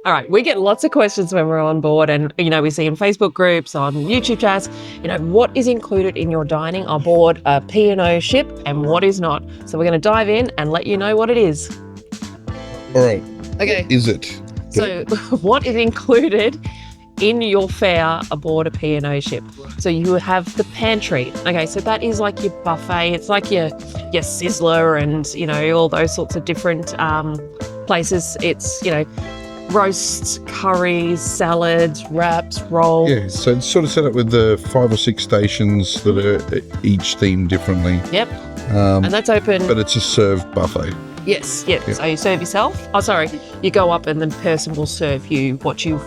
All right, we get lots of questions when we're on board, and we see in Facebook groups, on YouTube chats, what is included in your dining on board a P&O ship and what is not. So we're going to dive in and let you know what it is. All right. Okay. What is it? So what is included in your fare aboard a P&O ship? So you have the pantry. Okay, so that is like your buffet. It's like your sizzler and all those sorts of different places. It's roasts, curries, salads, wraps, rolls. Yeah, so it's sort of set up with the 5 or 6 stations that are each themed differently. Yep. And that's open. But it's a served buffet. Yes, yep. So you serve yourself. Oh, sorry. You go up and the person will serve you what you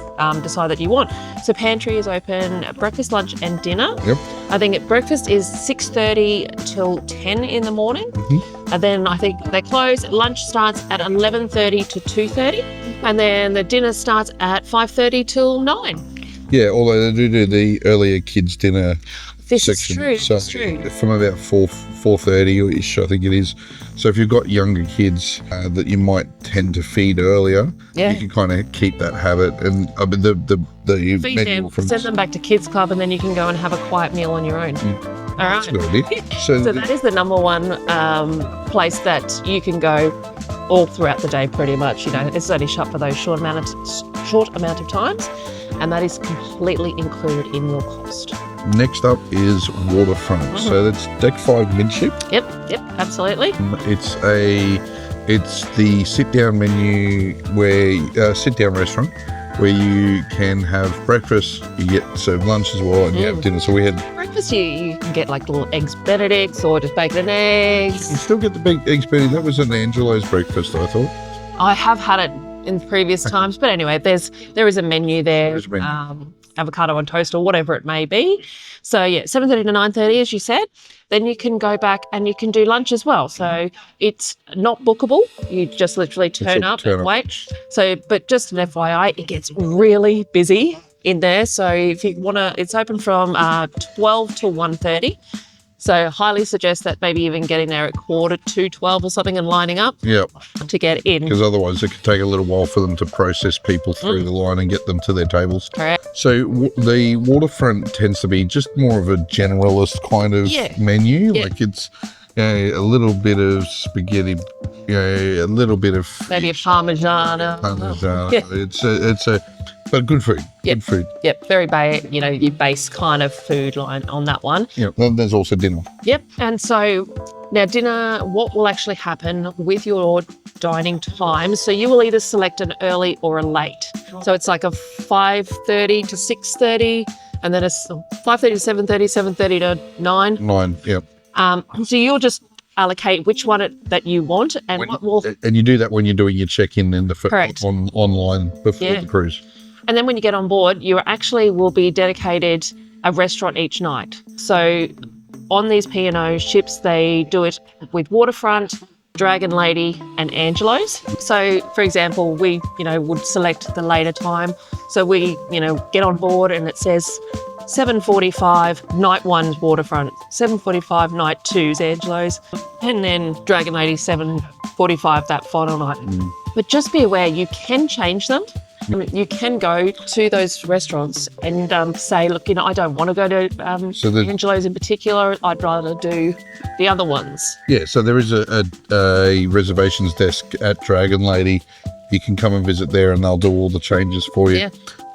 decide that you want. So pantry is open breakfast, lunch and dinner. Yep. I think at breakfast is 6:30 till 10 in the morning. Mm-hmm. And then I think they close. Lunch starts at 11:30 to 2:30. And then the dinner starts at 5:30 till 9. Yeah, although they do the earlier kids' dinner This section. is true. So It's true. from about 4:30-ish, I think it is. So if you've got younger kids that you might tend to feed earlier, Yeah. you can kind of keep that habit. And the Feed menu them, from send them back to kids club, and then you can go and have a quiet meal on your own. All That's right. a good idea. So that is the number one place that you can go all throughout the day, pretty much. It's only shut for those short amount of times, and that is completely included in your cost. Next up is Waterfront. So that's deck 5 midship. Yep, absolutely. It's the sit-down menu sit-down restaurant where you can have breakfast, you get served lunch as well, and you have dinner. So we had Breakfast, you can get like little eggs Benedicts or just bacon and eggs. you still get the big eggs Benny. That was an Angelos breakfast, I thought. I have had it in previous times, but anyway, there is a menu there. There is a menu. Avocado on toast or whatever it may be. So yeah, 7:30 to 9:30, as you said. Then you can go back and you can do lunch as well. So it's not bookable. You just literally turn up and wait. So, but just an FYI, it gets really busy in there. So if you want to, it's open from 12 to 1:30. So highly suggest that maybe even getting there at 11:45 or something and lining up to get in. Because otherwise it could take a little while for them to process people through the line and get them to their tables. Correct. So the Waterfront tends to be just more of a generalist kind of menu. Yeah. Like it's a little bit of spaghetti, a little bit of Maybe a Parmigiana. Yeah. But good food. Yep. Good food. Yep, very your base kind of food line on that one. Yeah. Then there's also dinner. Yep, and so now dinner, what will actually happen with your dining time? So you will either select an early or a late. So it's like a 5:30 to 6:30, and then a 5:30 to 7:30, 7:30 to 9. 9, yeah. So you'll just allocate which one that you want, and and you do that when you're doing your check-in and Correct. online before the cruise. And then when you get on board, you actually will be dedicated a restaurant each night. So on these P&O ships, they do it with Waterfront, Dragon Lady and Angelos. So, for example, we, would select the later time. So we, get on board and it says 7:45, night 1's Waterfront, 7:45, night 2's Angelos, and then Dragon Lady 7:45 that final night. But just be aware, you can change them. You can go to those restaurants and say, look, I don't want to go to Angelos in particular. I'd rather do the other ones. Yeah, so there is a reservations desk at Dragon Lady. You can come and visit there and they'll do all the changes for you. Yeah.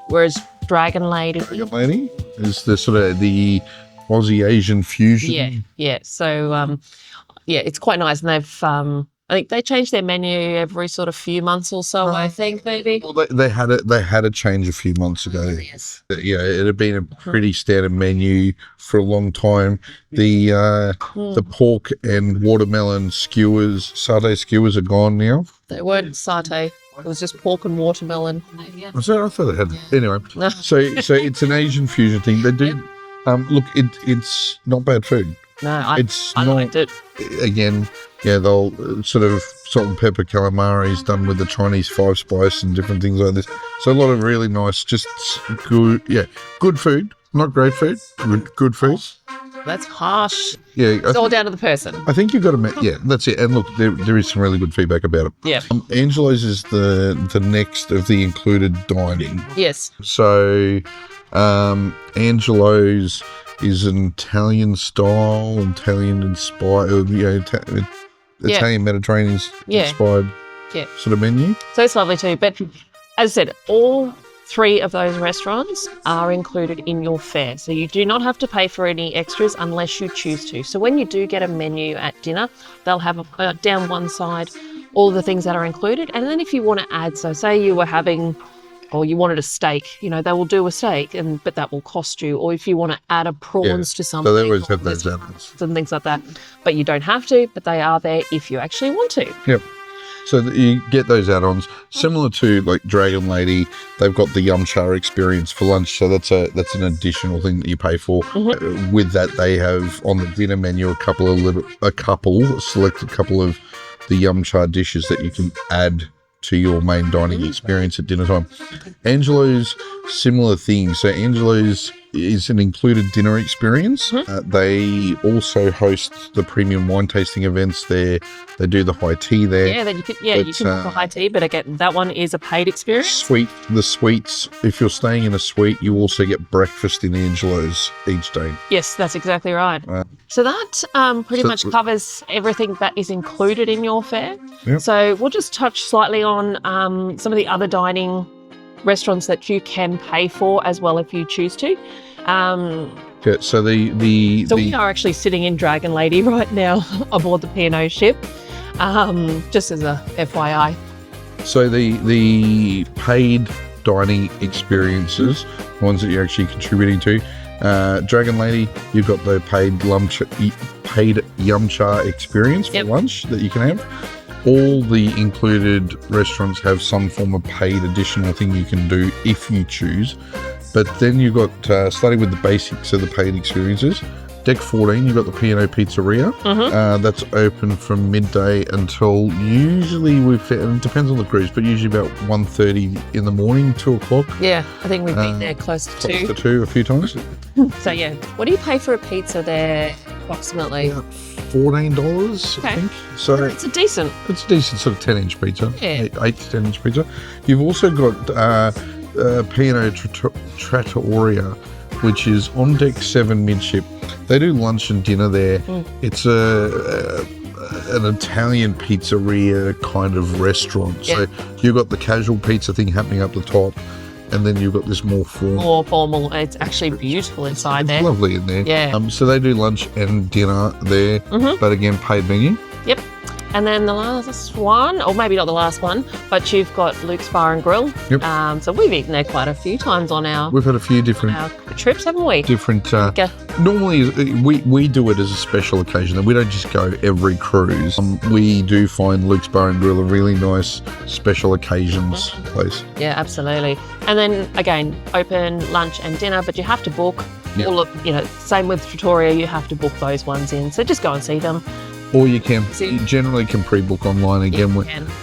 Whereas Dragon Lady is the sort of the Aussie Asian fusion. Yeah. So, it's quite nice. And they've, I think they change their menu every sort of few months or so, I think, maybe. Well, they had a change a few months ago. Yes. Yeah, it had been a pretty standard menu for a long time. The pork and watermelon skewers, satay skewers are gone now. They weren't satay. It was just pork and watermelon. Was that? I thought they had. Anyway, so it's an Asian fusion thing. They do. Look, it's not bad food. No, I liked it. Again, they'll sort of salt and pepper calamaris done with the Chinese 5 spice and different things like this. So a lot of really nice, just good food. Not great food, good food. That's harsh. Yeah, It's all down to the person. I think you've got to, yeah, that's it. And look, there is some really good feedback about it. Yeah. Angelos is the next of the included dining. Yes. So, Angelos is an Italian style, Italian inspired, Italian Mediterranean inspired sort of menu. So it's lovely too. But as I said, all 3 of those restaurants are included in your fare. So you do not have to pay for any extras unless you choose to. So when you do get a menu at dinner, they'll have down one side all the things that are included. And then if you want to add, so say you were having, or you wanted a steak, they will do a steak, but that will cost you. Or if you want to add a prawns to something. So they always have those add-ons. And things like that. But you don't have to, but they are there if you actually want to. Yep. So that you get those add-ons, similar to like Dragon Lady. They've got the yum cha experience for lunch, so that's an additional thing that you pay for. With that, they have on the dinner menu a selected couple of the yum cha dishes that you can add to your main dining experience at dinner time. Angelos, similar thing. So Angelos is an included dinner experience. They also host the premium wine tasting events there. They do the high tea there. Yeah, you can book a high tea, but again, that one is a paid experience. The suites. If you're staying in a suite, you also get breakfast in Angelos each day. Yes, that's exactly right. So that pretty much covers everything that is included in your fare. Yep. So we'll just touch slightly on some of the other dining restaurants that you can pay for as well if you choose to. So we are actually sitting in Dragon Lady right now aboard the P&O ship, just as a FYI. So the paid dining experiences, ones that you're actually contributing to, Dragon Lady, you've got the paid yum cha experience for lunch that you can have. All the included restaurants have some form of paid additional thing you can do if you choose. But then you've got, starting with the basics of the paid experiences, Deck 14, you've got the P&O Pizzeria. That's open from midday until usually it depends on the cruise, but usually about 1:30 in the morning, 2 o'clock. Yeah, I think we've been there close to 2. Close to 2 a few times. So yeah, what do you pay for a pizza there approximately? $14, I think. So it's a decent sort of 10-inch pizza. Yeah. 8 to 10-inch pizza. You've also got P&O Trattoria, which is on deck 7 midship. They do lunch and dinner there. It's an Italian pizzeria kind of restaurant. So you've got the casual pizza thing happening up the top, and then you've got this more formal. It's actually beautiful inside there. Lovely in there. Yeah. So they do lunch and dinner there, but again, paid menu. Yep. And then the last one, or maybe not the last one, but you've got Luke's Bar and Grill. Yep. So we've eaten there quite a few times on We've had a few different trips, haven't we? Normally, we do it as a special occasion, and we don't just go every cruise. We do find Luke's Bar and Grill a really nice special occasions place. Yeah, absolutely. And then again, open lunch and dinner, but you have to book. All of, same with Trattoria, you have to book those ones in. So just go and see them. Or you generally can pre-book online again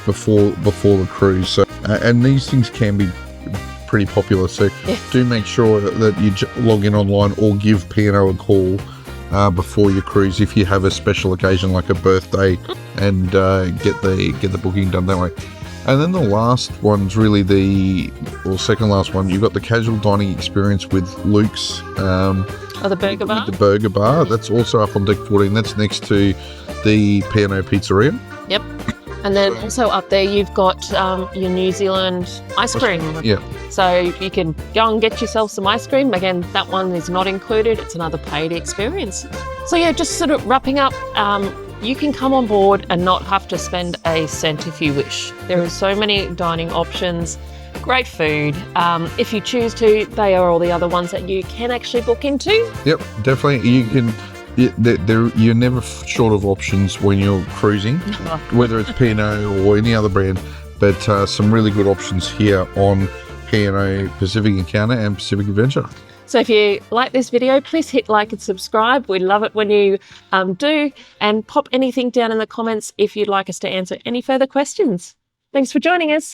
before the cruise. So, and these things can be pretty popular. So do make sure that you log in online or give P&O a call before your cruise if you have a special occasion like a birthday, and get the booking done that way. And then the last one's really second last one. You've got the casual dining experience with Luke's. The Burger Bar? The Burger Bar. That's also up on deck 14. That's next to the P&O Pizzeria. Yep. And then also up there, you've got your New Zealand ice cream. Yeah. So you can go and get yourself some ice cream. Again, that one is not included. It's another paid experience. So yeah, just sort of wrapping up, you can come on board and not have to spend a cent if you wish. There are so many dining options, great food. If you choose to, they are all the other ones that you can actually book into. Yep, definitely. You can. You're never short of options when you're cruising, whether it's P&O or any other brand. But some really good options here on P&O Pacific Encounter and Pacific Adventure. So if you like this video, please hit like and subscribe. We love it when you do. And pop anything down in the comments if you'd like us to answer any further questions. Thanks for joining us.